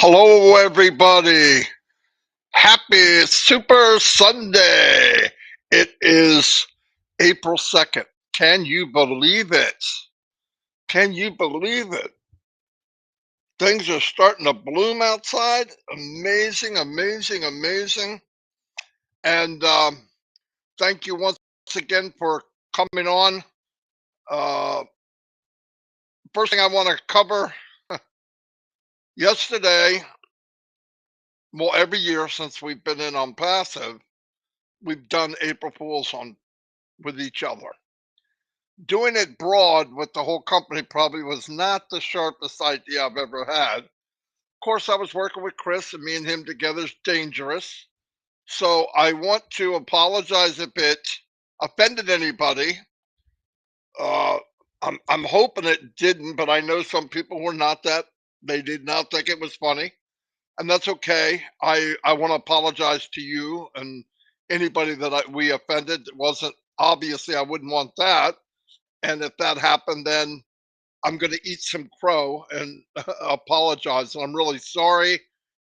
Hello, everybody. Happy Super Sunday. It is April 2nd. Can you believe it? Can you believe it? Things are starting to bloom outside. Amazing, amazing, amazing. And thank you once again for coming on. Uh, First thing I want to cover yesterday, well, every year since we've been in on passive, we've done April Fools on with each other. Doing it broad with the whole company probably was not the sharpest idea I've ever had. Of course, I was working with Chris, and me and him together is dangerous. So I want to apologize if it offended anybody. Uh, I'm hoping it didn't, but I know some people were not that. They did not think it was funny, and that's okay. I want to apologize to you and anybody that we offended. It wasn't obviously I wouldn't want that. And if that happened, then I'm going to eat some crow and apologize. And I'm really sorry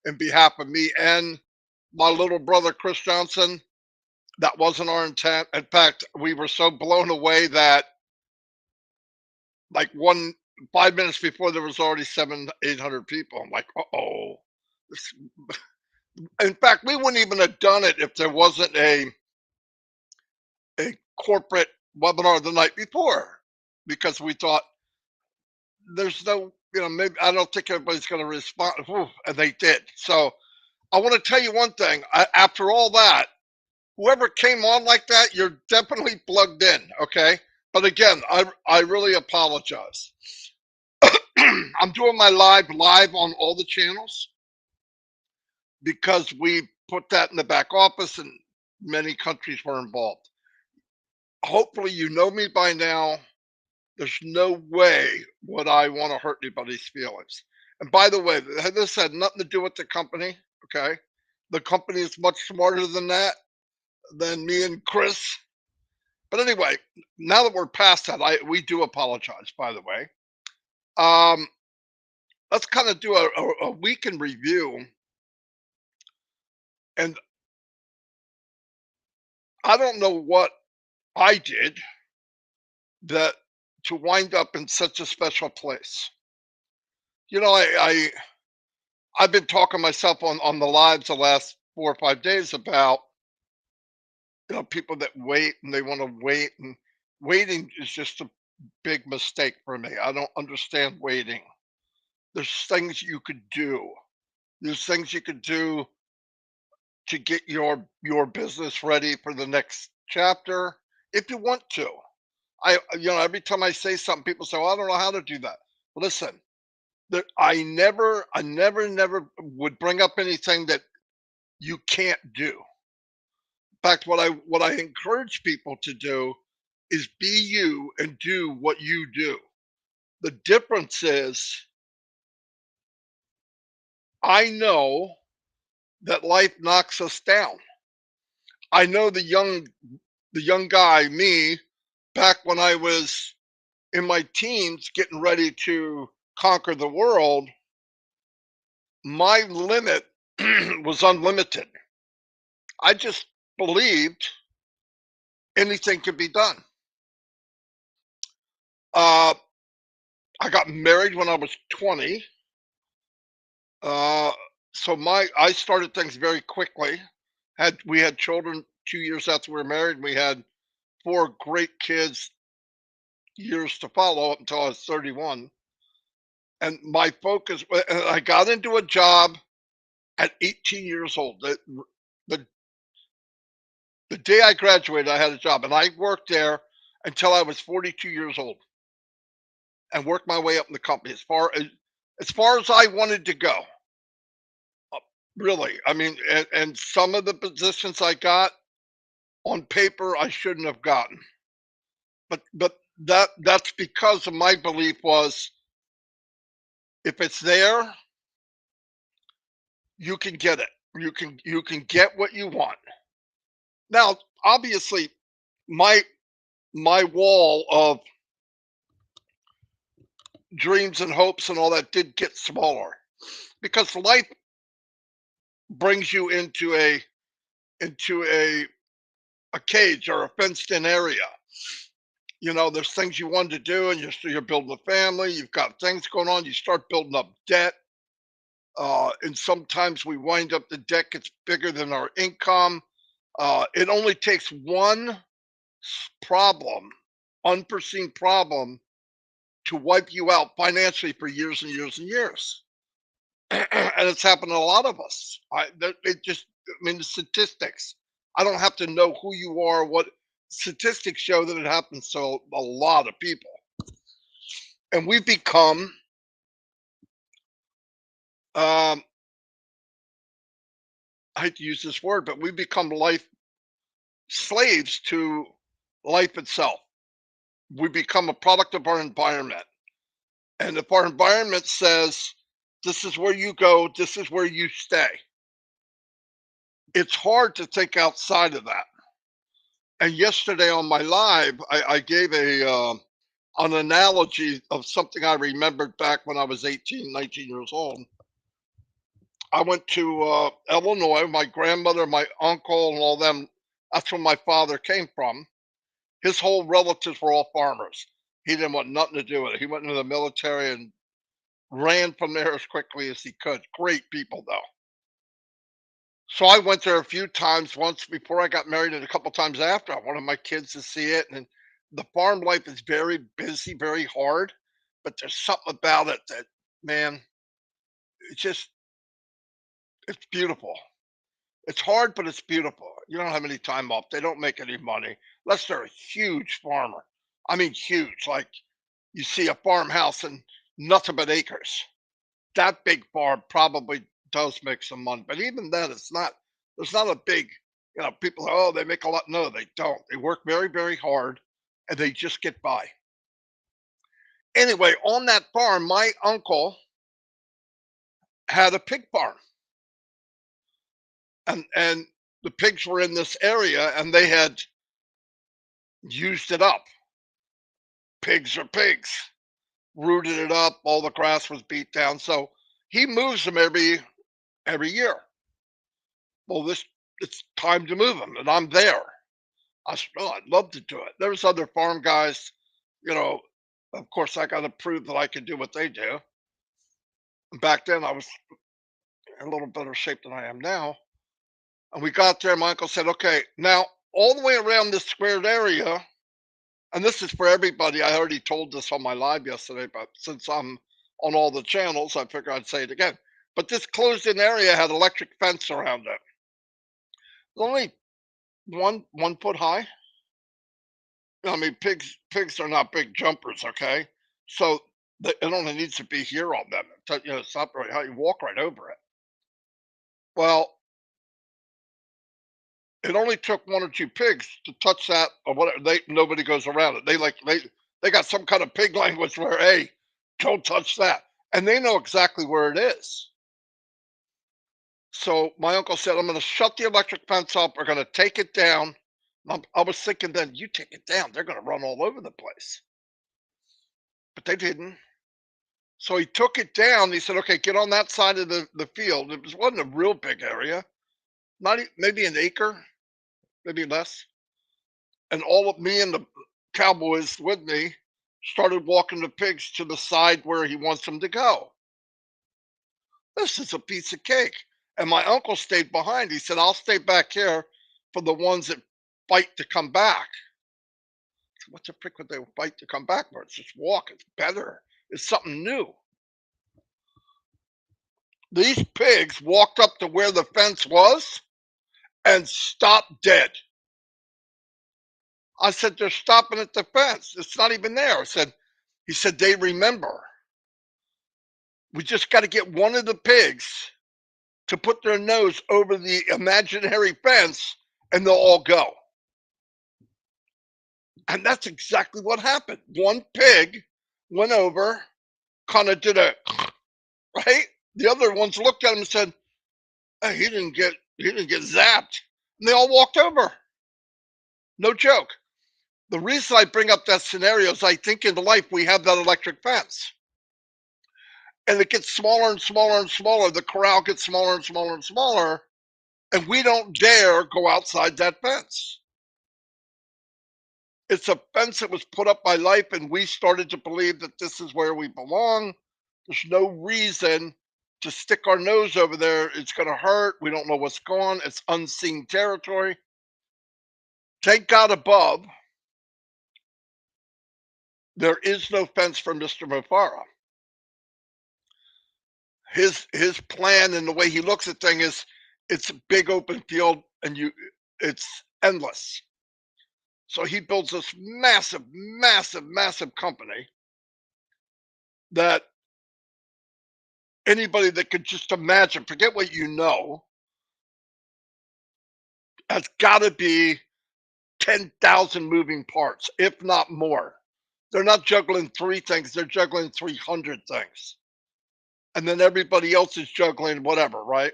in behalf of me and my little brother, Chris Johnson. That wasn't our intent. In fact, we were so blown away that like 5 minutes before there was already 800 people. I'm like, oh. In fact, we wouldn't even have done it if there wasn't a corporate webinar the night before because we thought there's no, maybe I don't think everybody's going to respond. Whew, and they did. So I want to tell you one thing. After all that, whoever came on like that, you're definitely plugged in. Okay. But again, I really apologize. I'm doing my live on all the channels because we put that in the back office and many countries were involved. Hopefully, you know me by now. There's no way would I want to hurt anybody's feelings. And by the way, this had nothing to do with the company. Okay. The company is much smarter than that, than me and Chris. But anyway, now that we're past that, we do apologize, by the way. Um, let's kind of do a week in review. And I don't know what I did that to wind up in such a special place. You know, I've been talking myself on the lives the last 4 or 5 days about people that wait and they want to wait, and waiting is just a big mistake for me. I don't understand waiting. There's things you could do. There's things you could do to get your business ready for the next chapter if you want to. Every time I say something, people say, "Well, I don't know how to do that." Listen, never would bring up anything that you can't do. In fact, what I encourage people to do is be you and do what you do. The difference is I know that life knocks us down. I know the young guy, me, back when I was in my teens getting ready to conquer the world, my limit was unlimited. I just believed anything could be done. Uh, I got married when I was 20. Uh, so I started things very quickly. We had children 2 years after we were married. We had four great kids years to follow up until I was 31. And my focus, I got into a job at 18 years old. The, the day I graduated, I had a job, and I worked there until I was 42 years old, and worked my way up in the company as far as I wanted to go. Really, I mean, and some of the positions I got on paper I shouldn't have gotten, but that's because of my belief was if it's there, you can get it. You can get what you want. Now, obviously, my my wall of dreams and hopes and all that did get smaller. because life brings you into a cage or a fenced in area. There's things you wanted to do, and you're building a family. You've got things going on. You start building up debt, and sometimes we wind up the debt gets bigger than our income. It only takes one problem, unforeseen problem, to wipe you out financially for years and years and years. And it's happened to a lot of us. The statistics. I don't have to know who you are. What statistics show that it happens to a lot of people, and we've become, um, I hate to use this word, but we become life slaves to life itself. We become a product of our environment, and if our environment says this is where you go, this is where you stay, it's hard to think outside of that. And yesterday on my live, I gave an analogy of something I remembered back when I was 18, 19 years old. I went to Illinois. My grandmother, my uncle, and all them. That's where my father came from. His whole relatives were all farmers. He didn't want nothing to do with it. He went into the military and ran from there as quickly as he could. Great people, though. So I went there a few times, once before I got married and a couple times after. I wanted my kids to see it. And the farm life is very busy, very hard, but there's something about it that, man, it's just, it's beautiful. It's hard, but it's beautiful. You don't have any time off. They don't make any money unless they're a huge farmer. I mean, huge. Like you see a farmhouse and nothing but acres. That big farm probably does make some money, but even then, it's not. There's not a big. People. Oh, they make a lot. No, they don't. They work very, very hard, and they just get by. Anyway, on that farm, my uncle had a pig farm, and the pigs were in this area, and they had used it up. Pigs are pigs. Rooted it up. All the grass was beat down. So he moves them every year. Well, this it's time to move them, and I'm there. I said, "Oh, I'd love to do it." There was other farm guys, you know. Of course, I got to prove that I could do what they do. Back then, I was in a little better shape than I am now. And we got there. My uncle said, "Okay, now all the way around this squared area, and this is for everybody." I already told this on my live yesterday, but since I'm on all the channels, I figure I'd say it again. But this closed-in area had electric fence around it. It's only one foot high. I mean, pigs are not big jumpers, okay? So it only needs to be here on them. It's not very high. You walk right over it. Well, it only took one or two pigs to touch that or whatever. Nobody goes around it. They got some kind of pig language where, hey, don't touch that, and they know exactly where it is. So my uncle said, "I'm going to shut the electric fence up. We're going to take it down." I was thinking, then you take it down, they're going to run all over the place, but they didn't. So he took it down. He said, "Okay, get on that side of the field." Wasn't a real big area, not maybe an acre, maybe less. And all of me and the cowboys with me started walking the pigs to the side where he wants them to go. This is a piece of cake. And my uncle stayed behind. He said, "I'll stay back here for the ones that fight to come back." So what the frick would they fight to come back for? It's just walk. It's better. It's something new. These pigs walked up to where the fence was and stopped dead. I said, "They're stopping at the fence. It's not even there." He said, "They remember. We just got to get one of the pigs to put their nose over the imaginary fence and they'll all go." And that's exactly what happened. One pig went over, kind of did a right. The other ones looked at him and said, "Hey, he didn't get zapped." And they all walked over. No joke. The reason I bring up that scenario is I think in life we have that electric fence. and it gets smaller and smaller and smaller. The corral gets smaller and smaller and smaller, and we don't dare go outside that fence. It's a fence that was put up by life, and we started to believe that this is where we belong. There's no reason to stick our nose over there. It's going to hurt. We don't know what's going on. It's unseen territory. Thank God above, there is no fence for Mr. Mufara. His plan and the way he looks at things is it's a big open field and it's endless. So he builds this massive, massive, massive company that anybody that could just imagine, forget what you know, has got to be 10,000 moving parts, if not more. They're not juggling three things, they're juggling 300 things. And then everybody else is juggling whatever, right?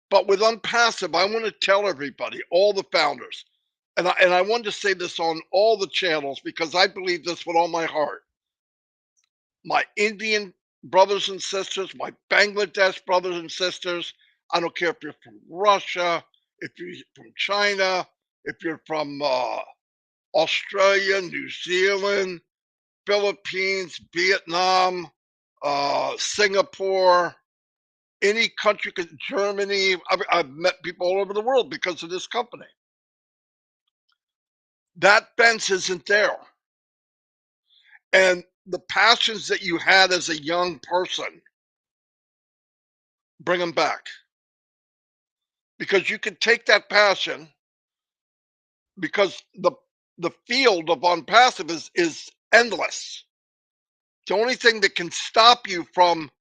But with Unpassive, I want to tell everybody, all the founders, and I wanted to say this on all the channels because I believe this with all my heart. My Indian brothers and sisters, my Bangladesh brothers and sisters, I don't care if you're from Russia, if you're from China, if you're from Australia, New Zealand, Philippines, Vietnam, Singapore, any country, Germany. I've met people all over the world because of this company. That fence isn't there. And the passions that you had as a young person, bring them back. Because you can take that passion, because the field of Unpassive is endless. The only thing that can stop you from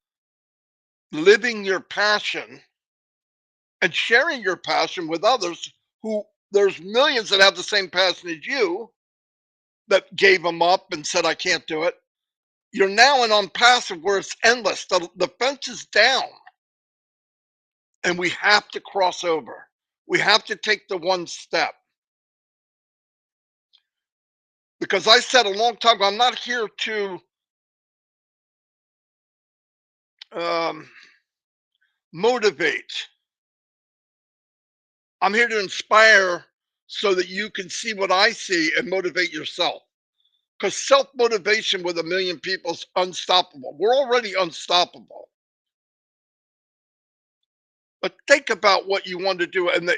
living your passion and sharing your passion with others, who there's millions that have the same passion as you that gave them up and said, I can't do it. You're now in Unpassive where it's endless. The fence is down, and we have to cross over. We have to take the one step. Because I said a long time ago, I'm not here to um, motivate. I'm here to inspire so that you can see what I see and motivate yourself. Because self motivation with a million people is unstoppable. We're already unstoppable. But think about what you want to do. And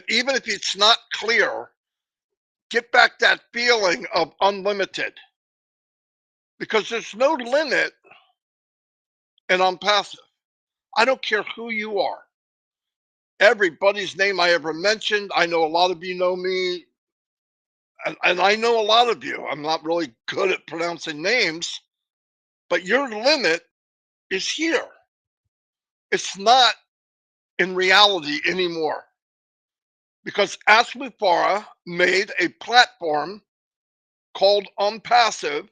even if it's not clear, get back that feeling of unlimited. Because there's no limit in Unpassive. I don't care who you are. Everybody's name I ever mentioned, I know a lot of you know me, and I know a lot of you. I'm not really good at pronouncing names, but your limit is here. It's not in reality anymore. Because Asmufara made a platform called Unpassive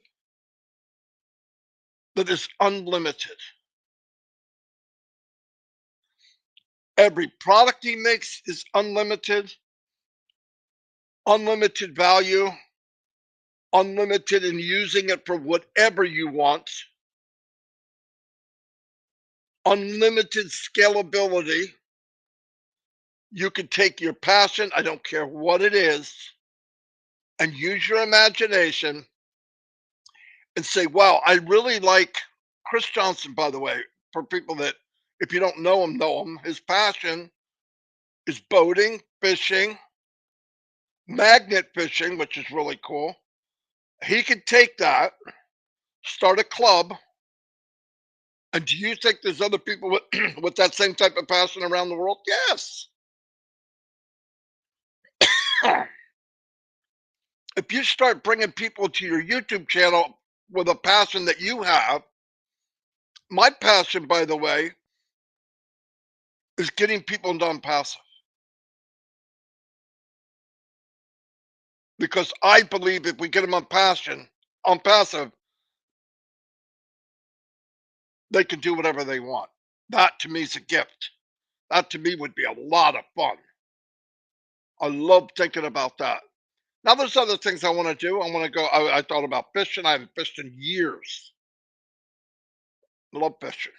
that is unlimited. Every product he makes is unlimited, unlimited value, unlimited in using it for whatever you want, unlimited scalability. You can take your passion, I don't care what it is, and use your imagination and say, wow, I really like Chris Johnson, by the way, for people that, if you don't know him. His passion is boating, fishing, magnet fishing, which is really cool. He could take that, start a club, and do you think there's other people with, with that same type of passion around the world? Yes. If you start bringing people to your YouTube channel with a passion that you have, my passion, by the way, is getting people into Unpassive, because I believe if we get them on passive, they can do whatever they want. That to me is a gift. That to me would be a lot of fun. I love thinking about that. Now there's other things I want to do. I want to go. I thought about fishing. I haven't fished in years. love fishing.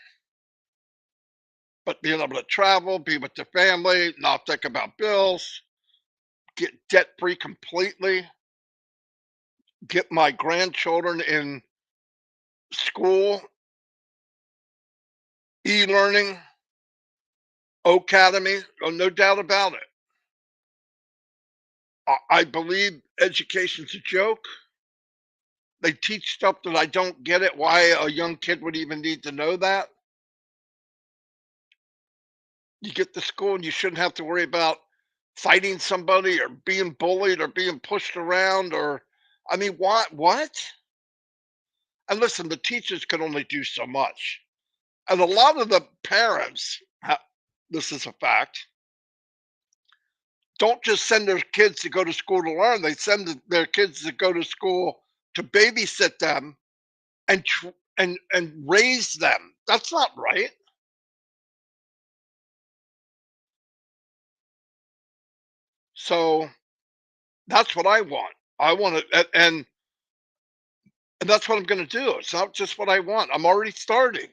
But being able to travel, be with the family, not think about bills, get debt free completely, get my grandchildren in school, e-learning, academy, oh, no doubt about it. I believe education's a joke. They teach stuff that I don't get it. Why a young kid would even need to know that. You get to school and you shouldn't have to worry about fighting somebody or being bullied or being pushed around or I mean, what? And listen, the teachers can only do so much. And a lot of the parents, this is a fact, don't just send their kids to go to school to learn. They send their kids to go to school to babysit them and and raise them. That's not right. So that's what I want. I want to, and that's what I'm going to do. It's not just what I want. I'm already starting,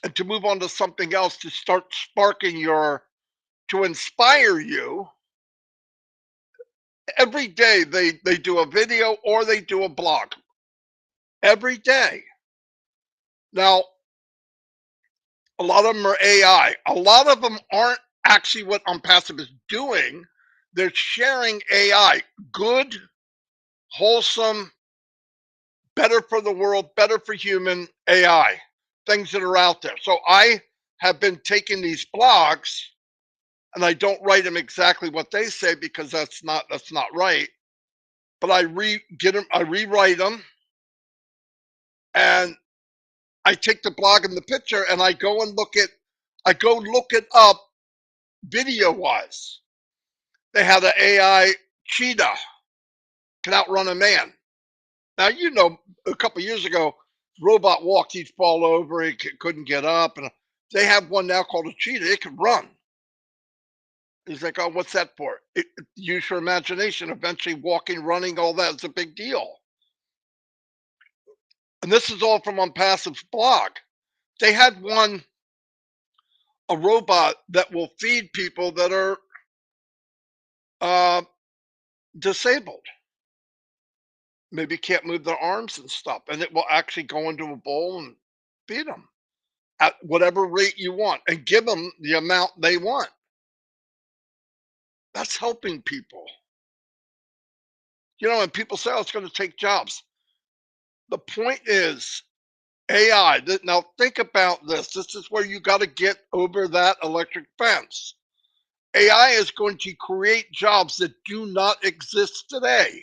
and to move on to something else to start sparking your to inspire you. Every day they do a video or they do a blog every day. Now a lot of them are AI. A lot of them aren't actually what Unpassive is doing. They're sharing AI, good, wholesome, better for the world, better for human AI, things that are out there. So I have been taking these blogs and I don't write them exactly what they say because that's not right. But I rewrite them and I take the blog and the picture and I go look it up video wise. They had an AI cheetah can outrun a man. Now you know a couple of years ago, robot walked, he'd fall over, couldn't get up, and they have one now called a cheetah. It can run. He's like, oh, what's that for? Use your imagination. Eventually, walking, running, all that is a big deal. And this is all from Unpassive's blog. They had one, a robot that will feed people that are uh, disabled, maybe can't move their arms and stuff, and it will actually go into a bowl and feed them at whatever rate you want and give them the amount they want. That's helping people. You know, and people say, oh, it's going to take jobs. The point is AI. Now, think about this. This is where you got to get over that electric fence. AI is going to create jobs that do not exist today.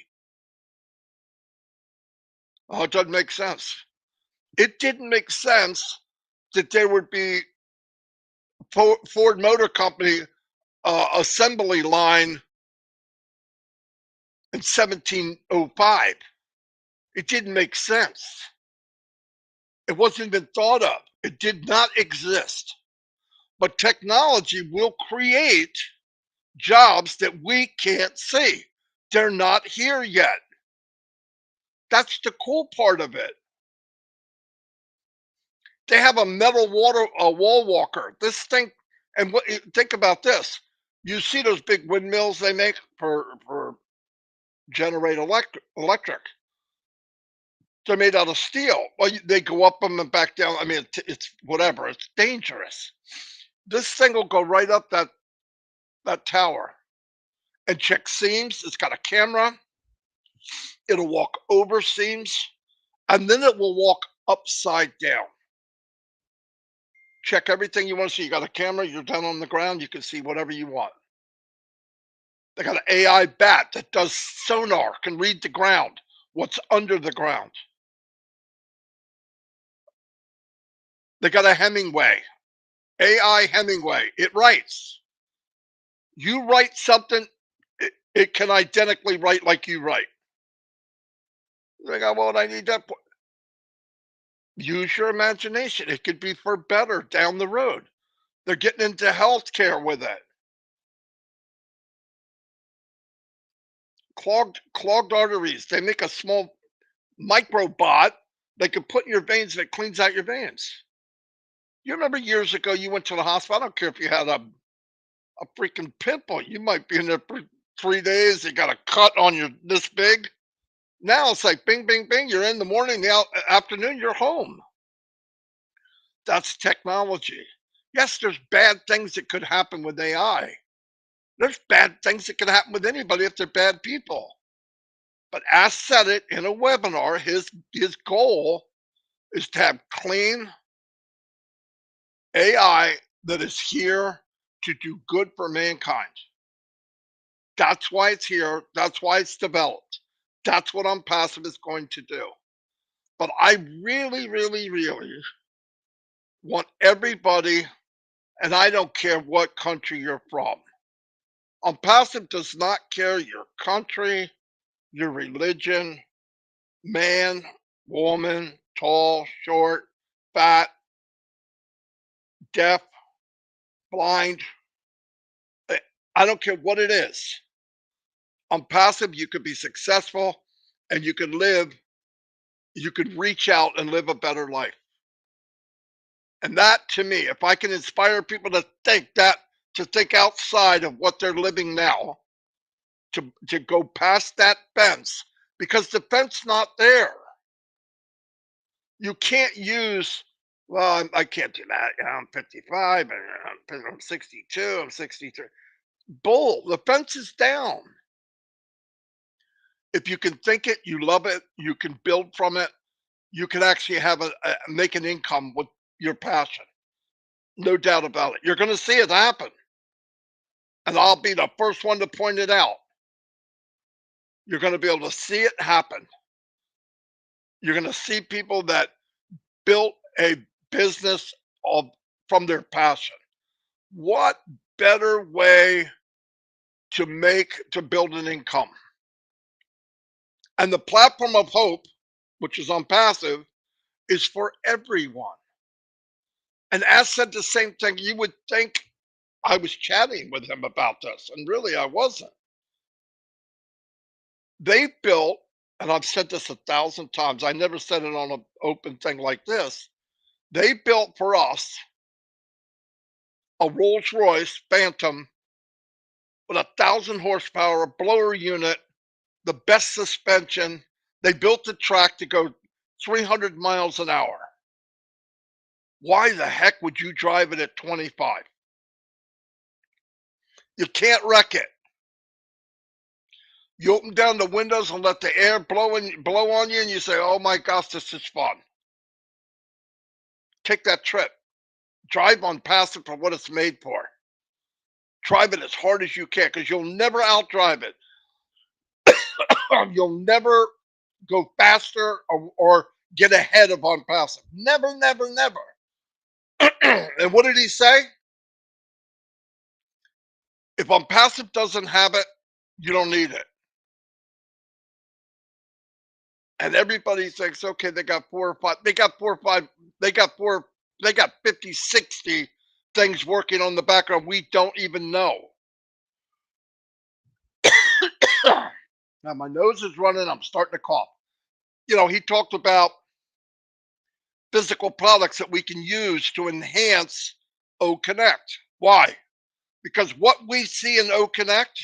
Oh, it doesn't make sense. It didn't make sense that there would be Ford Motor Company assembly line in 1705. It didn't make sense. It wasn't even thought of. It did not exist. But technology will create jobs that we can't see. They're not here yet. That's the cool part of it. They have a metal wall walker. This thing, and think about this. You see those big windmills they make for generate electric. They're made out of steel. Well, they go up them and back down. I mean, it's whatever. It's dangerous. This thing will go right up that tower and check seams. It's got a camera. It'll walk over seams, and then it will walk upside down. Check everything you want to see. You got a camera. You're down on the ground. You can see whatever you want. They got an AI bat that does sonar, can read the ground, what's under the ground. They got a Hemingway, AI Hemingway. It writes. You write something, it can identically write like you write. They go, well, I need that. Use your imagination. It could be for better down the road. They're getting into healthcare with it. Clogged arteries. They make a small microbot They could put in your veins and it cleans out your veins. You remember years ago you went to the hospital. I don't care if you had a freaking pimple. You might be in there for 3 days. You got a cut on your this big. Now it's like bing, bing, bing. You're in the morning, the afternoon, you're home. That's technology. Yes, there's bad things that could happen with AI. There's bad things that can happen with anybody if they're bad people. But Ash said it in a webinar. His goal is to have clean AI that is here to do good for mankind. That's why it's here. That's why it's developed. That's what Unpassive is going to do. But I really, really, really want everybody, and I don't care what country you're from. Unpassive does not care your country, your religion, man, woman, tall, short, fat, deaf, blind. eh, I don't care what it is. Unpassive, you could be successful and you could reach out and live a better life. And that to me, if I can inspire people to think outside of what they're living now, to go past that fence, because the fence not there. You can't use, well, I can't do that. You know, I'm 55, and I'm 62, I'm 63. Bull, the fence is down. If you can think it, you love it, you can build from it, you can actually have make an income with your passion. No doubt about it. You're going to see it happen. And I'll be the first one to point it out. You're going to be able to see it happen. You're going to see people that built a business of from their passion. What better way to build an income? And the platform of hope, which is on passive, is for everyone. And Ash said the same thing. You would think I was chatting with him about this, and really I wasn't. They built, and I've said this 1,000 times, I never said it on an open thing like this. They built for us a Rolls Royce Phantom with 1,000 horsepower, a blower unit, the best suspension. They built the track to go 300 miles an hour. Why the heck would you drive it at 25? You can't wreck it. You open down the windows and let the air blow on you, and you say, "Oh my gosh, this is fun." Take that trip. Drive on passive for what it's made for. Drive it as hard as you can, because you'll never outdrive it. You'll never go faster or get ahead of on passive. Never, never, never. And what did he say? If on passive doesn't have it, you don't need it. And everybody thinks, okay, they got four or five, they got four or five, they got four, they got 50, 60 things working on the background we don't even know. Now my nose is running, I'm starting to cough. You know, he talked about physical products that we can use to enhance O Connect. Why? Because what we see in O Connect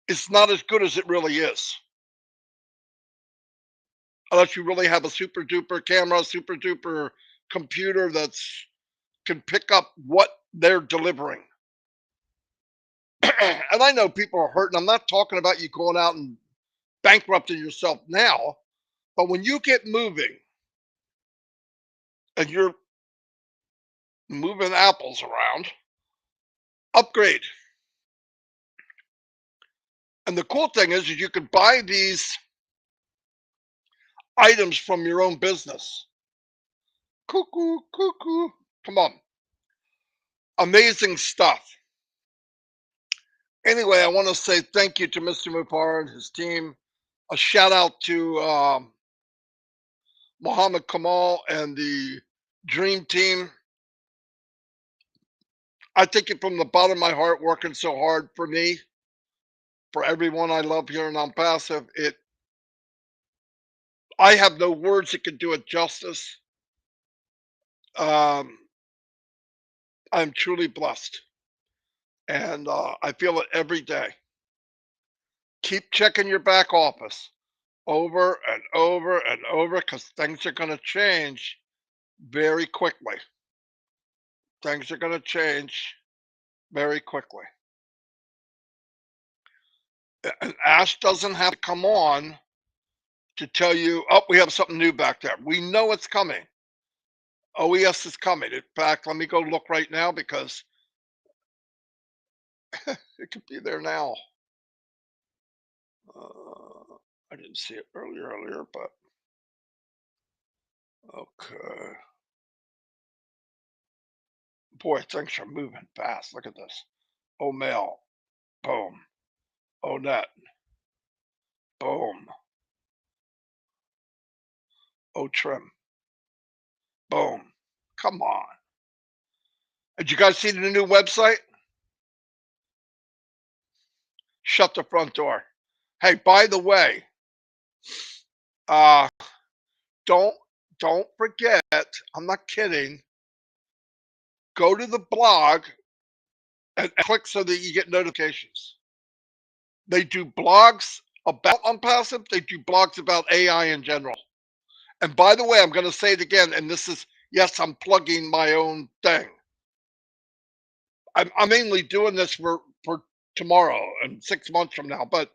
is not as good as it really is. Unless you really have a super duper camera, super duper computer that's can pick up what they're delivering. And I know people are hurting. I'm not talking about you going out and bankrupting yourself now, but when you get moving and you're moving apples around, upgrade. And the cool thing is you can buy these items from your own business. Cuckoo, cuckoo. Come on. Amazing stuff. Anyway, I want to say thank you to Mr. Mupar and his team. A shout out to Muhammad Kamal and the Dream Team. I thank you from the bottom of my heart, working so hard for me, for everyone I love here in Unpassive. I have no words that can do it justice. Um, I'm truly blessed, and I feel it every day. Keep checking your back office over and over and over because things are going to change very quickly. Things are going to change very quickly. And Ash doesn't have to come on to tell you, oh, we have something new back there. We know it's coming. OES is coming. In fact, let me go look right now because it could be there now. I didn't see it earlier, but okay. Boy, things are moving fast. Look at this. Oh, mail. Boom. Oh, net. Boom. Oh, trim. Boom. Come on. Did you guys see the new website? Shut the front door. Hey, by the way, uh, don't don't forget. I'm not kidding. Go to the blog and click so that you get notifications. They do blogs about Unpassive. They do blogs about AI in general. And by the way, I'm going to say it again. And this is yes, I'm plugging my own thing. I'm mainly doing this for tomorrow and 6 months from now. But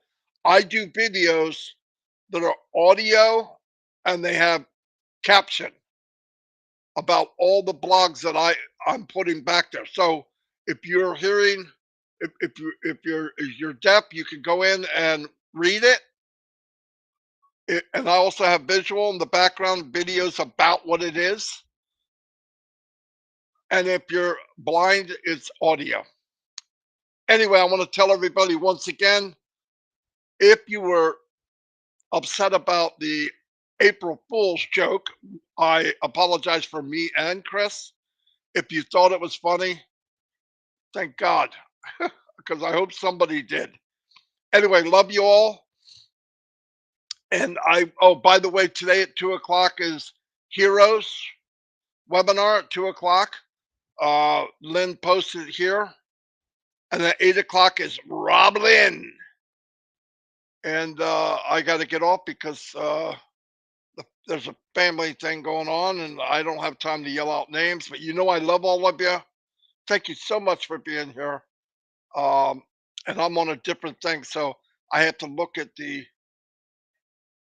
I do videos that are audio and they have caption about all the blogs that I'm putting back there. So if you're hearing, if you're deaf, you can go in and read it. And I also have visual in the background videos about what it is. And if you're blind, it's audio. Anyway, I want to tell everybody once again, if you were upset about the April Fool's joke, I apologize for me and Chris. If you thought it was funny, thank God, because I hope somebody did. Anyway, love you all. And oh, by the way, today at 2 o'clock is Heroes webinar at 2 o'clock. Lynn posted it here. And at 8 o'clock is Rob Lynn. And I got to get off because there's a family thing going on and I don't have time to yell out names. But you know, I love all of you. Thank you so much for being here. Um, and I'm on a different thing. So I have to look at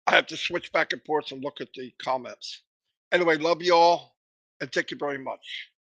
I have to switch back and forth and look at the comments. Anyway, love you all and thank you very much.